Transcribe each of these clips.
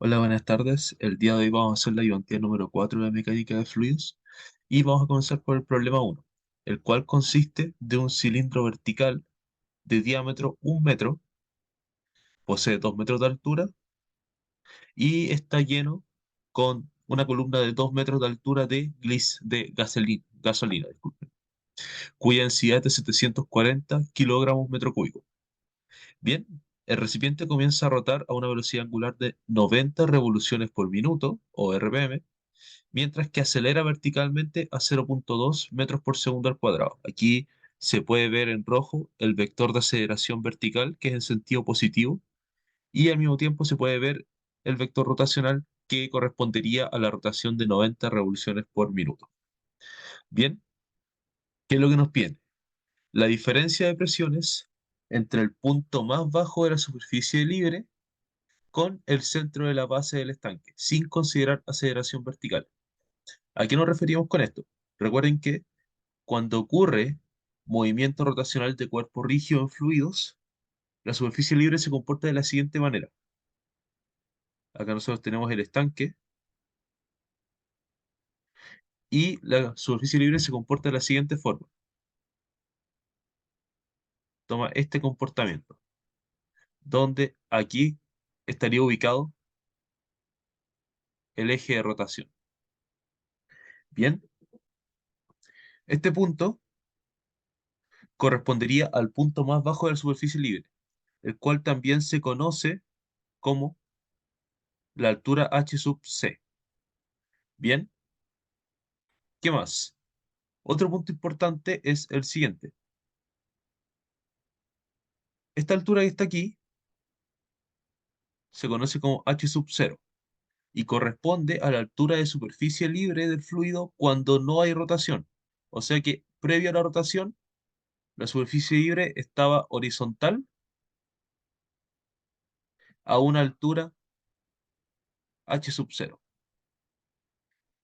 Hola, buenas tardes. El día de hoy vamos a hacer la ayudantía número 4 de mecánica de fluidos y vamos a comenzar por el problema uno, el cual consiste de un cilindro vertical de diámetro 1 metro, posee 2 metros de altura y está lleno con una columna de 2 metros de altura de gasolina, disculpen, cuya densidad es de 740 kilogramos metro cúbico. Bien, el recipiente comienza a rotar a una velocidad angular de 90 revoluciones por minuto, o RPM, mientras que acelera verticalmente a 0,2 metros por segundo al cuadrado. Aquí se puede ver en rojo el vector de aceleración vertical, que es en sentido positivo, y al mismo tiempo se puede ver el vector rotacional, que correspondería a la rotación de 90 revoluciones por minuto. Bien, ¿qué es lo que nos pide? La diferencia de presiones entre el punto más bajo de la superficie libre con el centro de la base del estanque, sin considerar aceleración vertical. ¿A qué nos referimos con esto? Recuerden que cuando ocurre movimiento rotacional de cuerpo rígido en fluidos, la superficie libre se comporta de la siguiente manera. Acá nosotros tenemos el estanque y la superficie libre se comporta de la siguiente forma. Toma este comportamiento, donde aquí estaría ubicado el eje de rotación. Bien, este punto correspondería al punto más bajo de la superficie libre, el cual también se conoce como la altura h sub c. Bien, ¿qué más? Otro punto importante es el siguiente. Esta altura que está aquí se conoce como h sub 0 y corresponde a la altura de superficie libre del fluido cuando no hay rotación. O sea que previo a la rotación, la superficie libre estaba horizontal a una altura h sub 0.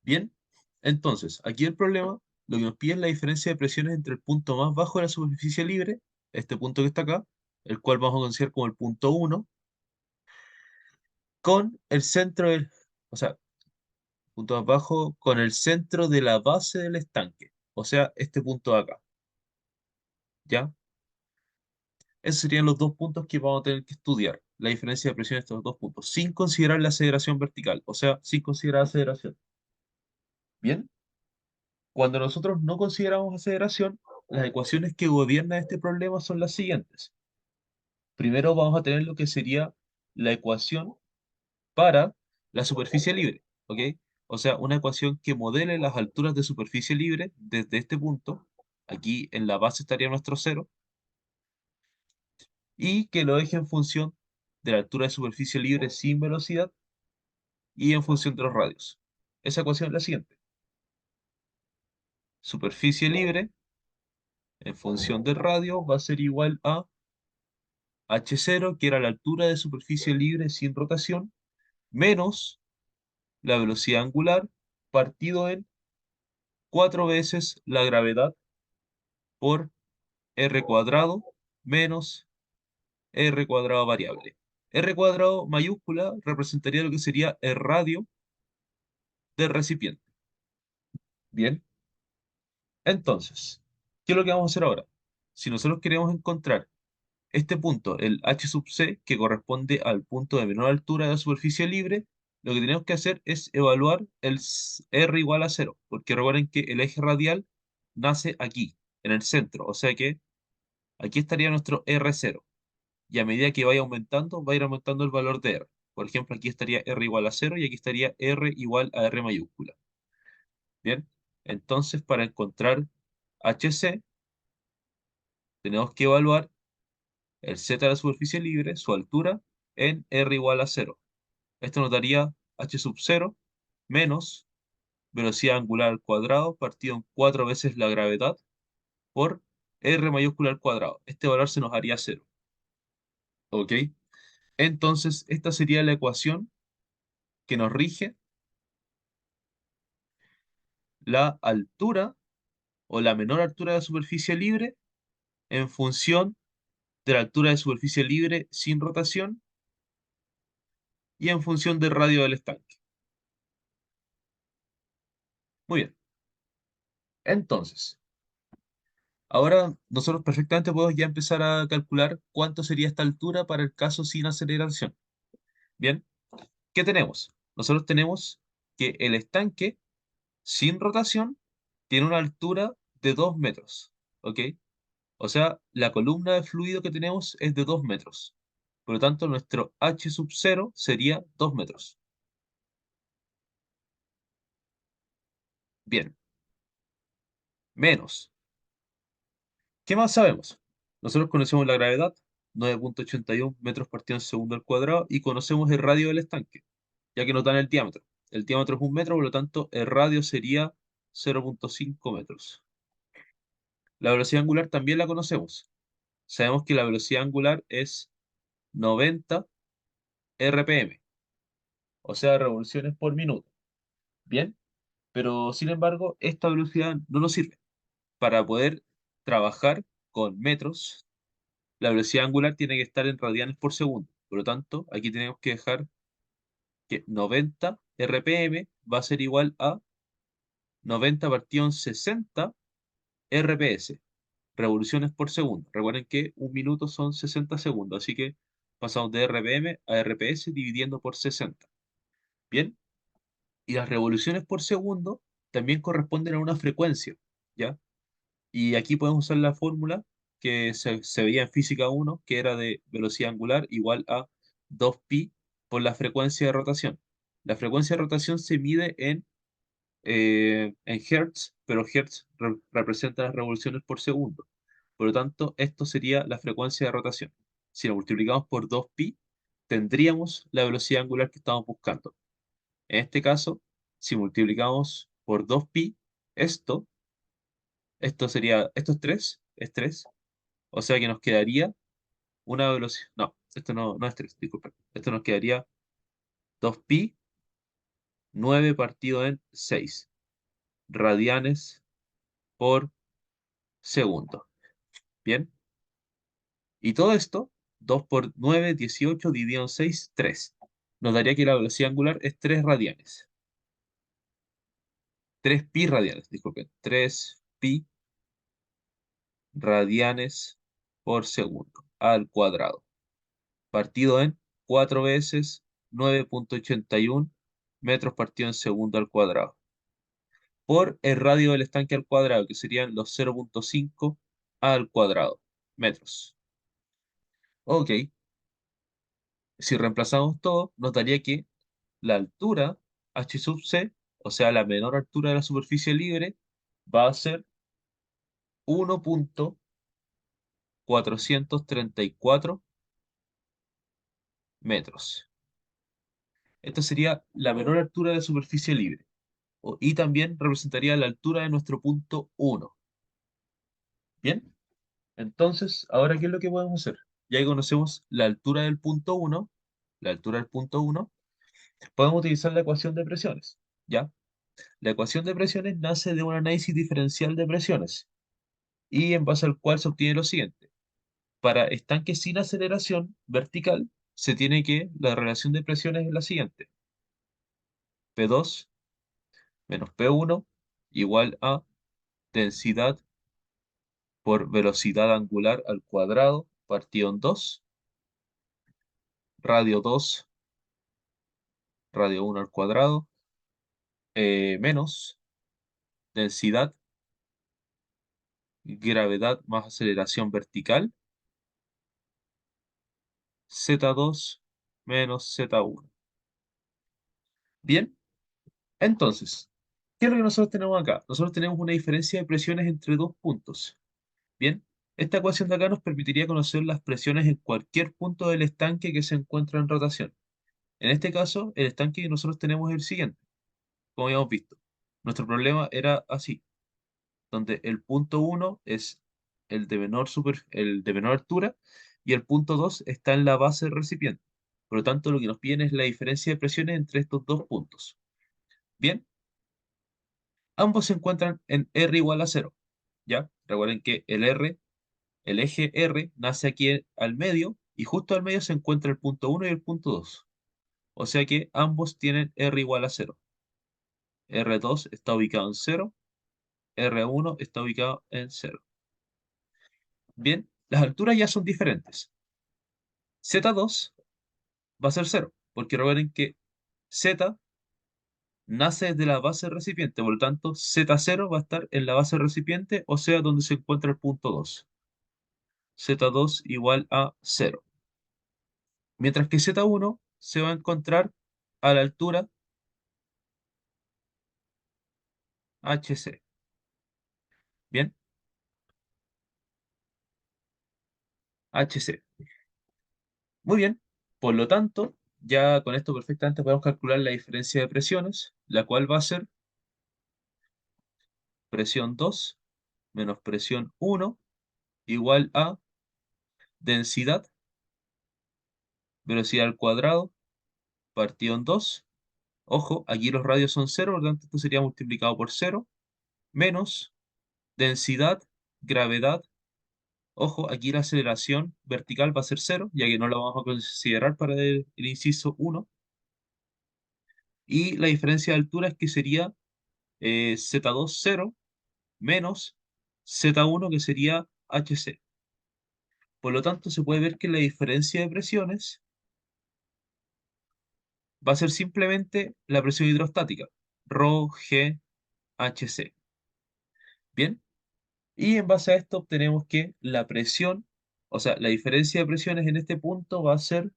Bien, entonces, aquí el problema, lo que nos pide es la diferencia de presiones entre el punto más bajo de la superficie libre, este punto que está acá, el cual vamos a considerar como el punto uno, con el centro del, o sea, punto más bajo con el centro de la base del estanque, o sea, este punto de acá, ¿ya? Esos serían los dos puntos que vamos a tener que estudiar, la diferencia de presión de estos dos puntos, sin considerar la aceleración vertical, o sea, sin considerar aceleración. Bien, cuando nosotros no consideramos aceleración, las ecuaciones que gobiernan este problema son las siguientes. Primero vamos a tener lo que sería la ecuación para la superficie libre, ¿ok? O sea, una ecuación que modele las alturas de superficie libre desde este punto, aquí en la base estaría nuestro cero, y que lo deje en función de la altura de superficie libre sin velocidad y en función de los radios. Esa ecuación es la siguiente. Superficie libre en función del radio va a ser igual a h0, que era la altura de superficie libre sin rotación, menos la velocidad angular partido en 4 veces la gravedad por r cuadrado menos r cuadrado variable. R cuadrado mayúscula representaría lo que sería el radio del recipiente. Bien, entonces, ¿qué es lo que vamos a hacer ahora? Si nosotros queremos encontrar este punto, el h sub c, que corresponde al punto de menor altura de la superficie libre, lo que tenemos que hacer es evaluar r igual a cero, porque recuerden que el eje radial nace aquí, en el centro, o sea que aquí estaría nuestro R0. Y a medida que vaya aumentando, va a ir aumentando el valor de R. Por ejemplo, aquí estaría R igual a cero y aquí estaría R igual a R mayúscula. Bien, entonces para encontrar HC, tenemos que evaluar el Z de la superficie libre, su altura, en R igual a cero. Esto nos daría H sub 0 menos velocidad angular al cuadrado partido en 4 veces la gravedad por R mayúscula al cuadrado. Este valor se nos haría cero. ¿Ok? Entonces, esta sería la ecuación que nos rige la altura o la menor altura de la superficie libre en función de la altura de superficie libre sin rotación y en función del radio del estanque. Muy bien. Entonces, ahora nosotros perfectamente podemos ya empezar a calcular cuánto sería esta altura para el caso sin aceleración. Bien, ¿qué tenemos? Nosotros tenemos que el estanque sin rotación tiene una altura de 2 metros. ¿Ok? O sea, la columna de fluido que tenemos es de 2 metros. Por lo tanto, nuestro H sub 0 sería 2 metros. Bien, menos. ¿Qué más sabemos? Nosotros conocemos la gravedad, 9,81 metros partido en segundo al cuadrado, y conocemos el radio del estanque, ya que nos dan el diámetro. El diámetro es 1 metro, por lo tanto, el radio sería 0,5 metros. La velocidad angular también la conocemos. Sabemos que la velocidad angular es 90 RPM, o sea, revoluciones por minuto. Bien, pero sin embargo, esta velocidad no nos sirve. Para poder trabajar con metros, la velocidad angular tiene que estar en radianes por segundo. Por lo tanto, aquí tenemos que dejar que 90 RPM va a ser igual a 90 partido en 60 RPS, revoluciones por segundo. Recuerden que un minuto son 60 segundos, así que pasamos de RPM a RPS dividiendo por 60. Bien, y las revoluciones por segundo también corresponden a una frecuencia, ¿ya? Y aquí podemos usar la fórmula que se veía en física 1, que era de velocidad angular igual a 2pi por la frecuencia de rotación. La frecuencia de rotación se mide en hertz, pero hertz representa las revoluciones por segundo. Por lo tanto, esto sería la frecuencia de rotación. Si lo multiplicamos por 2pi, tendríamos la velocidad angular que estamos buscando. En este caso, si multiplicamos por 2pi, esto, esto es 3, o sea que nos quedaría una velocidad, no, esto no es 3, disculpen, esto nos quedaría 2pi, 9 partido en 6 radianes por segundo. Bien, y todo esto, 2 por 9, 18, dividido en 6, 3. Nos daría que la velocidad angular es 3 radianes. 3 pi radianes, disculpen, 3 pi radianes por segundo al cuadrado, partido en 4 veces 9,81 metros partido en segundo al cuadrado, por el radio del estanque al cuadrado, que serían los 0,5 al cuadrado metros. Ok, si reemplazamos todo, nos daría que la altura h sub c, o sea, la menor altura de la superficie libre, va a ser 1,434 metros. Esta sería la menor altura de la superficie libre. Y también representaría la altura de nuestro punto 1. ¿Bien? Entonces, ahora, ¿qué es lo que podemos hacer? Ya que conocemos la altura del punto 1, la altura del punto 1, podemos utilizar la ecuación de presiones. ¿Ya? La ecuación de presiones nace de un análisis diferencial de presiones y en base al cual se obtiene lo siguiente. Para estanques sin aceleración vertical, se tiene que la relación de presiones es la siguiente. P2 menos P1 igual a densidad por velocidad angular al cuadrado partido en 2, radio 2, radio 1 al cuadrado, menos densidad, gravedad más aceleración vertical, Z2 menos Z1. Bien, entonces, ¿qué es lo que nosotros tenemos acá? Nosotros tenemos una diferencia de presiones entre dos puntos. Bien, esta ecuación de acá nos permitiría conocer las presiones en cualquier punto del estanque que se encuentra en rotación. En este caso, el estanque que nosotros tenemos es el siguiente, como habíamos visto. Nuestro problema era así, donde el punto 1 es el de menor altura y el punto 2 está en la base del recipiente. Por lo tanto, lo que nos piden es la diferencia de presiones entre estos dos puntos. Bien, ambos se encuentran en R igual a 0. ¿Ya? Recuerden que el eje R nace aquí al medio y justo al medio se encuentra el punto 1 y el punto 2. O sea que ambos tienen R igual a cero. R2 está ubicado en cero, R1 está ubicado en cero. Bien, las alturas ya son diferentes. Z2 va a ser cero, porque recuerden que Z nace de la base del recipiente, por lo tanto Z0 va a estar en la base del recipiente, o sea, donde se encuentra el punto 2. Z2 igual a cero. Mientras que Z1 se va a encontrar a la altura HC. Bien, HC. Muy bien. Por lo tanto, ya con esto perfectamente podemos calcular la diferencia de presiones, la cual va a ser presión 2 menos presión 1 igual a densidad, velocidad al cuadrado, partido en 2. Ojo, aquí los radios son cero, por lo tanto esto sería multiplicado por cero, menos densidad, gravedad. Ojo, aquí la aceleración vertical va a ser cero, ya que no la vamos a considerar para el inciso uno. Y la diferencia de altura es que sería Z2 cero menos Z1 que sería HC. Por lo tanto, se puede ver que la diferencia de presiones va a ser simplemente la presión hidrostática, ρ, G, HC. Bien, y en base a esto obtenemos que la presión, o sea, la diferencia de presiones en este punto va a ser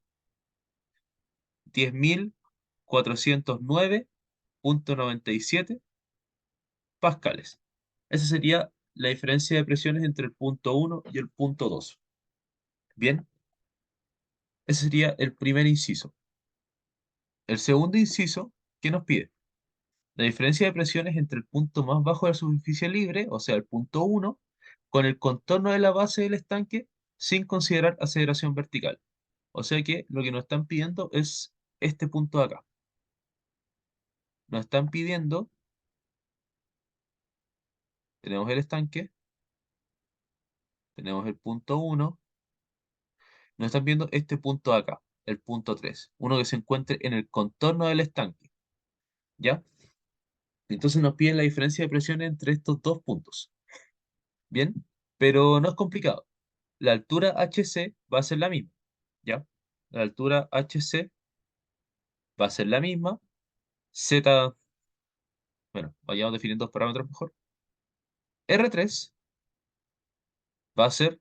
10.409.97 pascales. Esa sería la diferencia de presiones entre el punto uno y el punto 2. Bien, ese sería el primer inciso. El segundo inciso, ¿qué nos pide? La diferencia de presiones entre el punto más bajo de la superficie libre, o sea, el punto uno, con el contorno de la base del estanque sin considerar aceleración vertical. O sea que lo que nos están pidiendo es este punto de acá. Nos están pidiendo, tenemos el estanque, tenemos el punto uno, nos están viendo este punto de acá, el punto 3, uno que se encuentre en el contorno del estanque, ¿ya? Entonces nos piden la diferencia de presión entre estos dos puntos, ¿bien? Pero no es complicado. La altura HC va a ser la misma, ¿ya? La altura HC va a ser la misma. Z, bueno, vayamos definiendo dos parámetros mejor. R3 va a ser,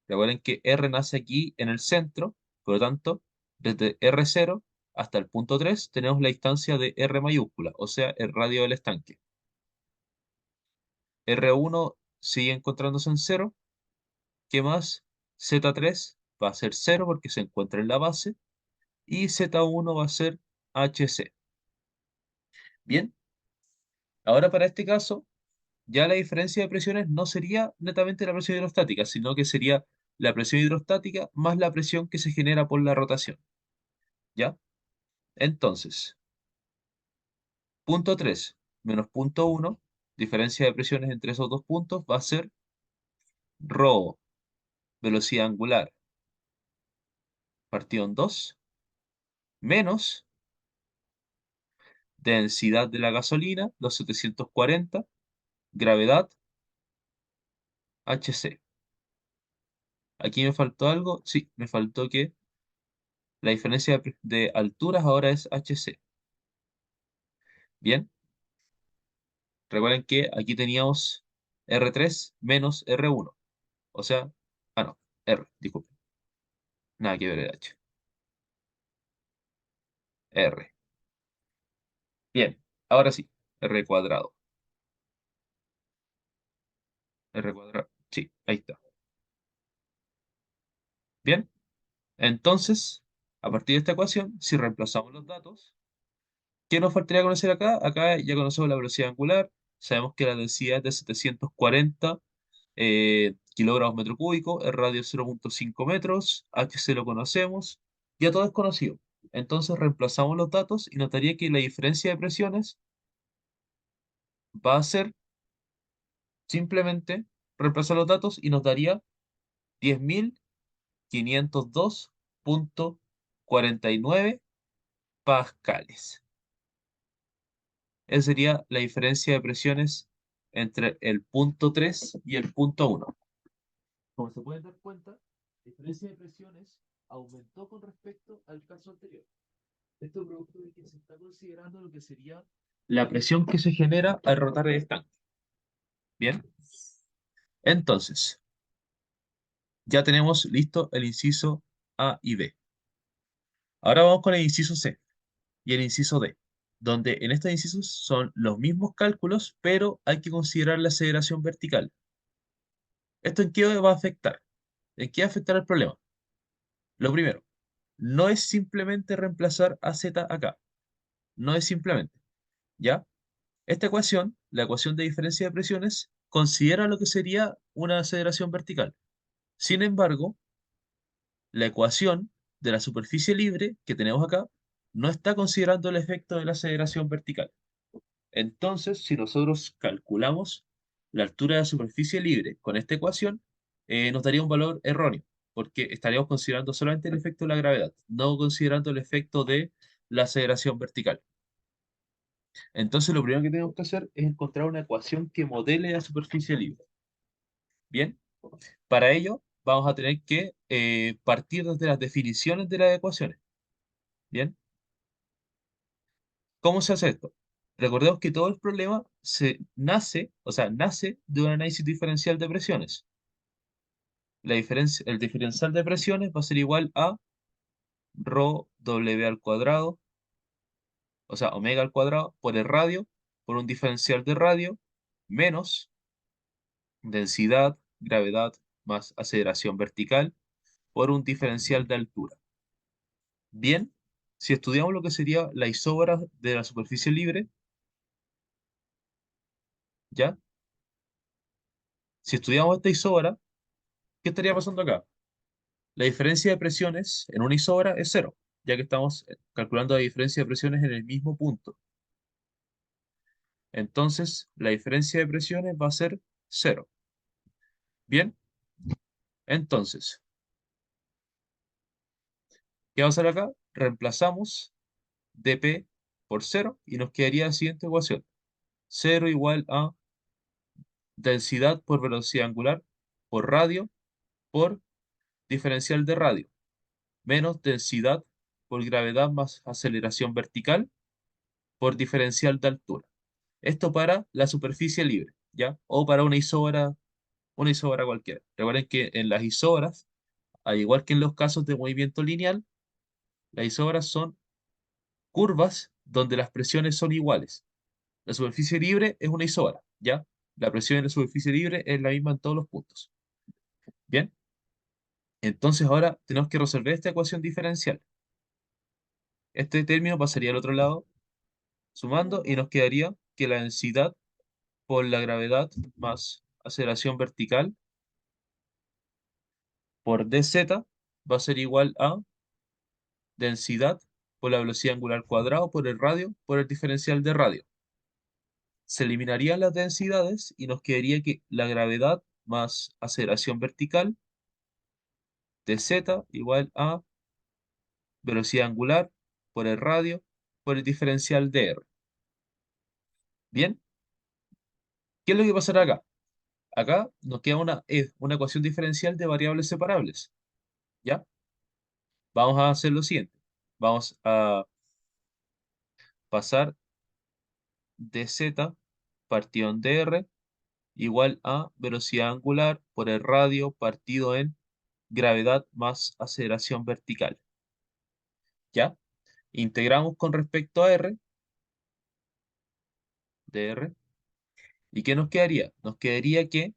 recuerden que R nace aquí en el centro, por lo tanto, desde R0 hasta el punto 3 tenemos la distancia de R mayúscula, o sea, el radio del estanque. R1 sigue encontrándose en cero. ¿Qué más? Z3 va a ser cero porque se encuentra en la base. Y Z1 va a ser HC. Bien, ahora para este caso, ya la diferencia de presiones no sería netamente la presión hidrostática, sino que sería la presión hidrostática más la presión que se genera por la rotación. ¿Ya? Entonces, punto 3 menos punto uno, diferencia de presiones entre esos dos puntos, va a ser ρ, velocidad angular, partido en 2, menos densidad de la gasolina, los 740, gravedad, HC. Aquí me faltó algo, sí, me faltó que la diferencia de alturas ahora es HC. Bien, recuerden que aquí teníamos R3 menos R1. O sea, no, R, disculpen. Nada que ver el H. R. Bien, ahora sí, R cuadrado. R cuadrado. Sí, ahí está. Bien, entonces, a partir de esta ecuación, si reemplazamos los datos, ¿qué nos faltaría conocer acá? Acá ya conocemos la velocidad angular, sabemos que la densidad es de 740 kilogramos metro cúbico, el radio es 0,5 metros, HC lo conocemos, ya todo es conocido. Entonces reemplazamos los datos y notaría que la diferencia de presiones va a ser simplemente reemplazar los datos y nos daría 10.502.49 pascales. Esa sería la diferencia de presiones entre el punto 3 y el punto 1. Como se pueden dar cuenta, la diferencia de presiones aumentó con respecto al caso anterior. Esto producto de que se está considerando lo que sería la presión que se genera al rotar el estanque. Bien, entonces, ya tenemos listo el inciso A y B. Ahora vamos con el inciso C y el inciso D, donde en estos incisos son los mismos cálculos, pero hay que considerar la aceleración vertical. ¿Esto en qué va a afectar? ¿En qué va a afectar el problema? Lo primero, no es simplemente reemplazar a Z acá. No es simplemente, ¿ya? Esta ecuación, la ecuación de diferencia de presiones, considera lo que sería una aceleración vertical. Sin embargo, la ecuación de la superficie libre que tenemos acá no está considerando el efecto de la aceleración vertical. Entonces, si nosotros calculamos la altura de la superficie libre con esta ecuación, nos daría un valor erróneo, porque estaríamos considerando solamente el efecto de la gravedad, no considerando el efecto de la aceleración vertical. Entonces, lo primero que tenemos que hacer es encontrar una ecuación que modele la superficie libre. Bien, para ello vamos a tener que partir desde las definiciones de las ecuaciones. Bien, ¿cómo se hace esto? Recordemos que todo el problema nace de un análisis diferencial de presiones. El diferencial de presiones va a ser igual a rho W al cuadrado, o sea, omega al cuadrado, por el radio, por un diferencial de radio, menos densidad, gravedad, más aceleración vertical, por un diferencial de altura. Bien, si estudiamos lo que sería la isóbara de la superficie libre, ¿ya? Si estudiamos esta isóbara, ¿qué estaría pasando acá? La diferencia de presiones en una isóbara es cero, ya que estamos calculando la diferencia de presiones en el mismo punto. Entonces, la diferencia de presiones va a ser cero. Bien, entonces, ¿qué va a hacer acá? Reemplazamos dp por cero y nos quedaría la siguiente ecuación. Cero igual a densidad por velocidad angular por radio por diferencial de radio, menos densidad por gravedad más aceleración vertical por diferencial de altura. Esto para la superficie libre, ¿ya? O para una isóbara cualquiera. Recuerden que en las isóbaras, al igual que en los casos de movimiento lineal, las isóbaras son curvas donde las presiones son iguales. La superficie libre es una isóbara, ¿ya? La presión en la superficie libre es la misma en todos los puntos. Bien, entonces ahora tenemos que resolver esta ecuación diferencial. Este término pasaría al otro lado sumando y nos quedaría que la densidad por la gravedad más aceleración vertical por dz va a ser igual a densidad por la velocidad angular al cuadrado por el radio por el diferencial de radio. Se eliminarían las densidades y nos quedaría que la gravedad más aceleración vertical dz igual a velocidad angular por el radio por el diferencial de r. Bien, ¿qué es lo que pasará acá? Acá nos queda una ecuación diferencial de variables separables. ¿Ya? Vamos a hacer lo siguiente. Vamos a pasar dz partido en dr igual a velocidad angular por el radio partido en gravedad más aceleración vertical. ¿Ya? Integramos con respecto a r, dr, ¿y qué nos quedaría? Nos quedaría que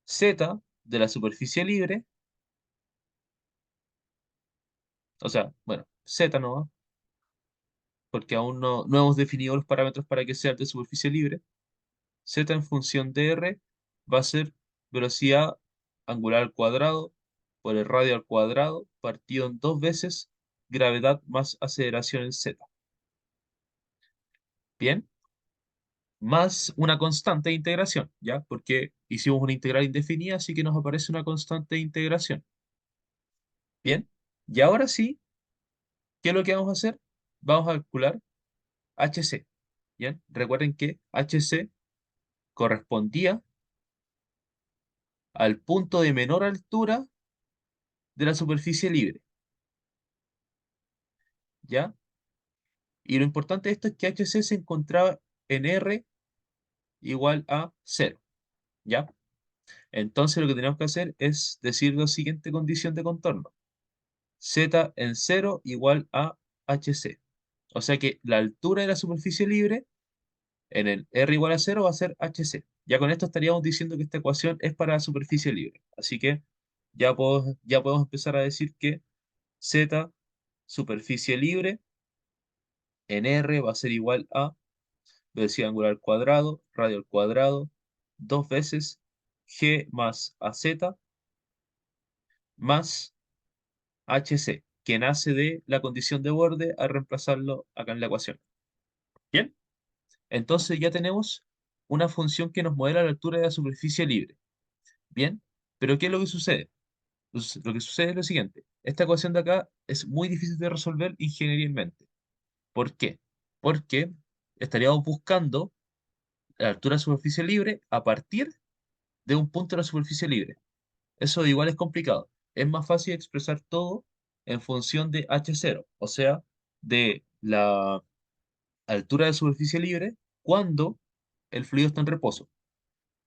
z de la superficie libre, o sea, bueno, z no, porque aún no hemos definido los parámetros para que sea de superficie libre, z en función de r va a ser velocidad angular al cuadrado por el radio al cuadrado partido en dos veces gravedad más aceleración en z. Bien, más una constante de integración, ¿ya? Porque hicimos una integral indefinida, así que nos aparece una constante de integración. Bien, y ahora sí, ¿qué es lo que vamos a hacer? vamos a calcular HC. ¿Bien? Recuerden que HC correspondía al punto de menor altura de la superficie libre. ¿Ya? Y lo importante de esto es que HC se encontraba en R igual a cero. ¿Ya? Entonces lo que tenemos que hacer es decir la siguiente condición de contorno. Z en cero igual a HC. O sea que la altura de la superficie libre en el R igual a cero va a ser HC. Ya con esto estaríamos diciendo que esta ecuación es para la superficie libre. Así que ya podemos empezar a decir que Z superficie libre en R va a ser igual a velocidad angular al cuadrado, radio al cuadrado, dos veces G más AZ más HC, que nace de la condición de borde al reemplazarlo acá en la ecuación. Bien, entonces ya tenemos una función que nos modela la altura de la superficie libre. Bien, pero ¿qué es lo que sucede? Lo que sucede es lo siguiente. Esta ecuación de acá es muy difícil de resolver ingenierilmente. ¿Por qué? Porque estaríamos buscando la altura de la superficie libre a partir de un punto de la superficie libre. Eso igual es complicado. Es más fácil expresar todo en función de H0, o sea, de la altura de superficie libre cuando el fluido está en reposo.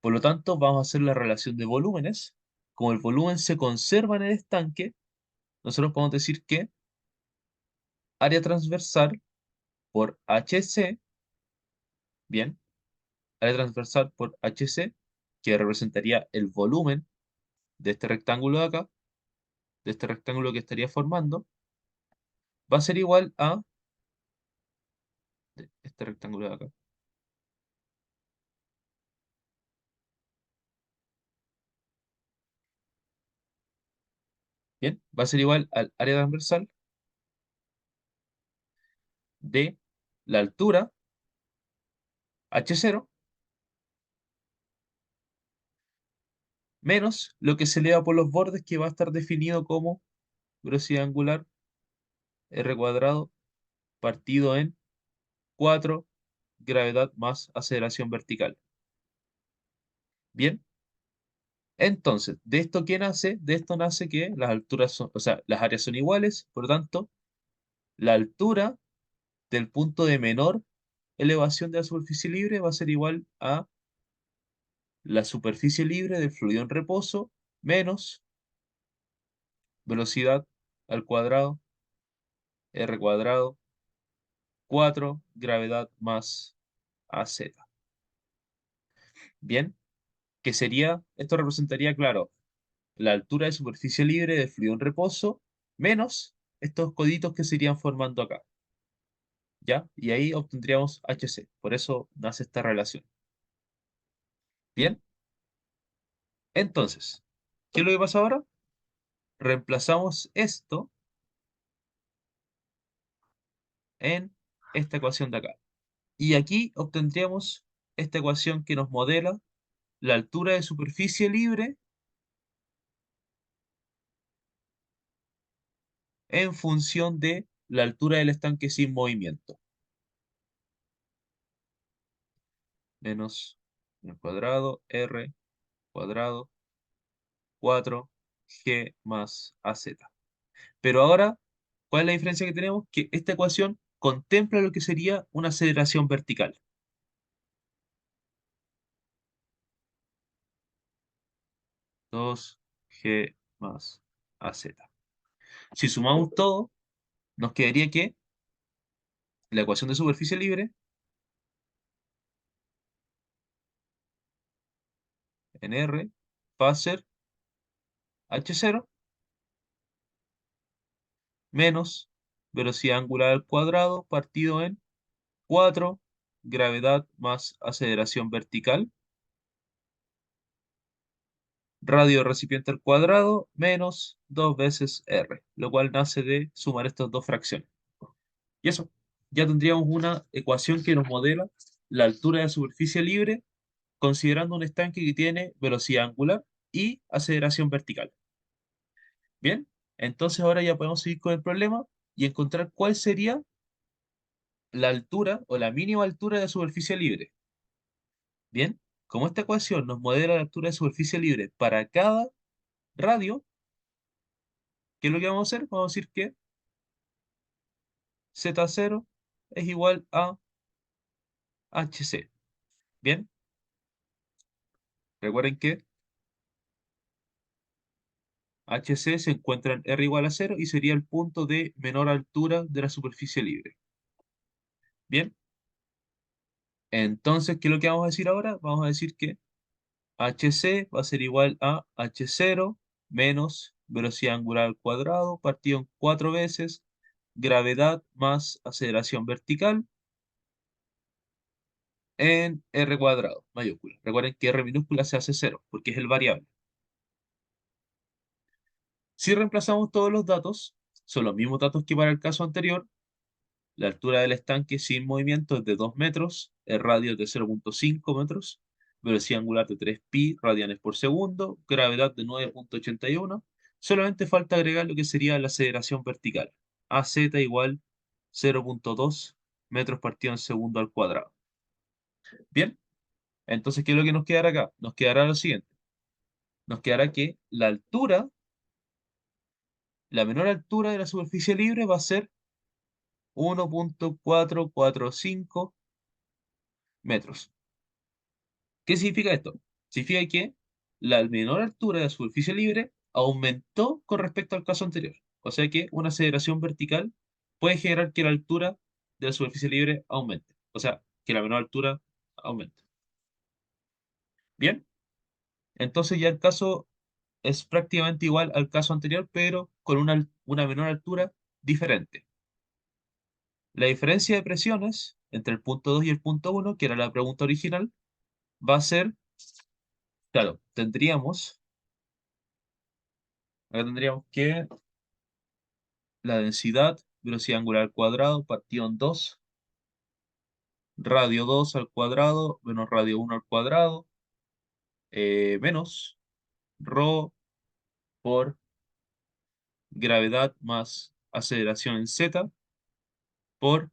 Por lo tanto, vamos a hacer la relación de volúmenes. Como el volumen se conserva en el estanque, nosotros podemos decir que área transversal por HC, bien, área transversal por HC, que representaría el volumen de este rectángulo de acá, de este rectángulo que estaría formando, va a ser igual a este rectángulo de acá. Bien, va a ser igual al área transversal de la altura H0 menos lo que se eleva por los bordes, que va a estar definido como velocidad angular R cuadrado partido en 4 gravedad más aceleración vertical. Bien, entonces, ¿de esto qué nace? De esto nace que las alturas son, o sea, las áreas son iguales, por lo tanto, la altura del punto de menor elevación de la superficie libre va a ser igual a la superficie libre del fluido en reposo menos velocidad al cuadrado, R cuadrado, 4 gravedad más AZ. Bien, que sería, esto representaría, claro, la altura de superficie libre del fluido en reposo menos estos coditos que se irían formando acá, ¿ya? Y ahí obtendríamos HC. Por eso nace esta relación. Bien, entonces, ¿qué es lo que pasa ahora? Reemplazamos esto en esta ecuación de acá. Y aquí obtendríamos esta ecuación que nos modela la altura de superficie libre en función de la altura del estanque sin movimiento. Menos el cuadrado, R cuadrado, 4G más AZ. Pero ahora, ¿cuál es la diferencia que tenemos? Que esta ecuación contempla lo que sería una aceleración vertical. 2G más AZ. Si sumamos todo, nos quedaría que la ecuación de superficie libre en R va a ser H0 menos velocidad angular al cuadrado partido en 4 gravedad más aceleración vertical, radio de recipiente al cuadrado menos 2 veces R, lo cual nace de sumar estas dos fracciones. Y eso, ya tendríamos una ecuación que nos modela la altura de la superficie libre considerando un estanque que tiene velocidad angular y aceleración vertical. Bien, entonces ahora ya podemos seguir con el problema y encontrar cuál sería la altura o la mínima altura de la superficie libre. Bien, como esta ecuación nos modela la altura de superficie libre para cada radio, ¿qué es lo que vamos a hacer? Vamos a decir que Z0 es igual a HC. Bien, recuerden que HC se encuentra en R igual a 0 y sería el punto de menor altura de la superficie libre. Bien, entonces, ¿qué es lo que vamos a decir ahora? Vamos a decir que HC va a ser igual a H0 menos velocidad angular al cuadrado partido en 4 veces gravedad más aceleración vertical en R cuadrado mayúscula. Recuerden que R minúscula se hace 0 porque es el variable. Si reemplazamos todos los datos, son los mismos datos que para el caso anterior. La altura del estanque sin movimiento es de 2 metros, el radio es de 0,5 metros, velocidad angular de 3 pi radianes por segundo, gravedad de 9,81. Solamente falta agregar lo que sería la aceleración vertical. AZ igual 0,2 metros partido en segundo al cuadrado. Bien, entonces, ¿qué es lo que nos quedará acá? Nos quedará lo siguiente. Nos quedará que la altura, la menor altura de la superficie libre va a ser 1,445 metros. ¿Qué significa esto? Significa que la menor altura de la superficie libre aumentó con respecto al caso anterior. O sea que una aceleración vertical puede generar que la altura de la superficie libre aumente. O sea, que la menor altura aumente. Bien, entonces ya el caso es prácticamente igual al caso anterior, pero con una menor altura diferente. La diferencia de presiones entre el punto 2 y el punto 1, que era la pregunta original, va a ser, claro, acá tendríamos que la densidad, velocidad angular al cuadrado, partido en 2, radio 2 al cuadrado, menos radio 1 al cuadrado, menos rho por gravedad más aceleración en z por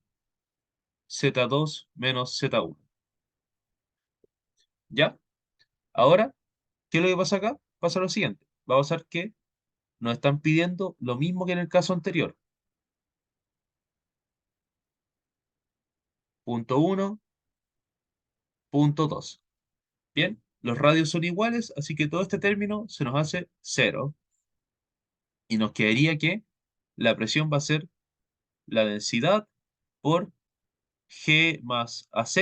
z2 menos z1. ¿Ya? Ahora, ¿qué es lo que pasa acá? Pasa lo siguiente. Va a pasar que nos están pidiendo lo mismo que en el caso anterior. Punto uno, punto 2. Bien, los radios son iguales, así que todo este término se nos hace cero. Y nos quedaría que la presión va a ser la densidad por G más AZ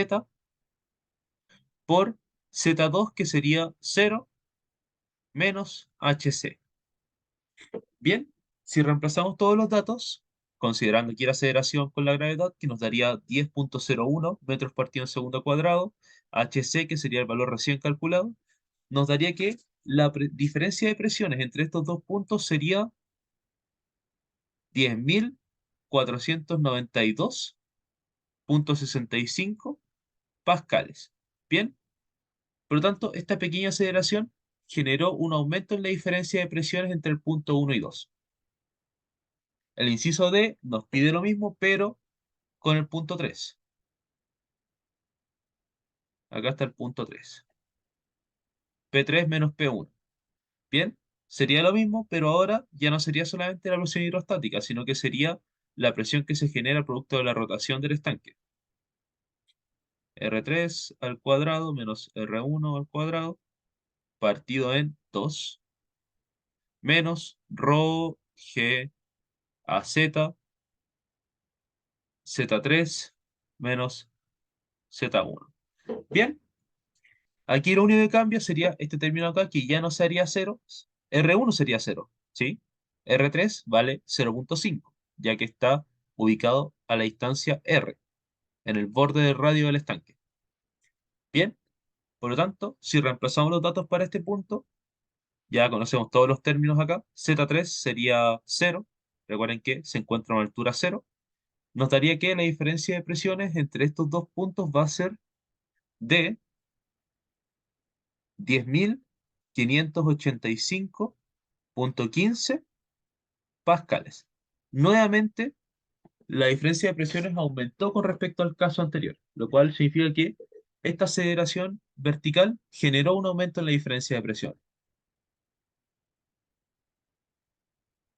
por Z2, que sería 0 menos HC. Bien, si reemplazamos todos los datos, considerando aquí la aceleración con la gravedad, que nos daría 10,01 metros partido en segundo cuadrado, HC, que sería el valor recién calculado, nos daría que la diferencia de presiones entre estos dos puntos sería 10.492,65 pascales. Bien, por lo tanto, esta pequeña aceleración generó un aumento en la diferencia de presiones entre el punto uno y 2. El inciso D nos pide lo mismo, pero con el punto 3. Acá está el punto 3. P3 menos P1. Bien, sería lo mismo, pero ahora ya no sería solamente la presión hidrostática, sino que sería la presión que se genera producto de la rotación del estanque. R3 al cuadrado menos R1 al cuadrado partido en 2 menos rho G a Z, Z3 menos Z1. Bien, aquí lo único que cambia sería este término acá, que ya no sería 0, R1 sería 0, ¿sí? R3 vale 0,5, ya que está ubicado a la distancia R, en el borde del radio del estanque. Bien, por lo tanto, si reemplazamos los datos para este punto, ya conocemos todos los términos acá. Z3 sería 0. Recuerden que se encuentra a una altura 0. Nos daría que la diferencia de presiones entre estos dos puntos va a ser de 10.585,15 pascales. Nuevamente, la diferencia de presiones aumentó con respecto al caso anterior, lo cual significa que esta aceleración vertical generó un aumento en la diferencia de presión.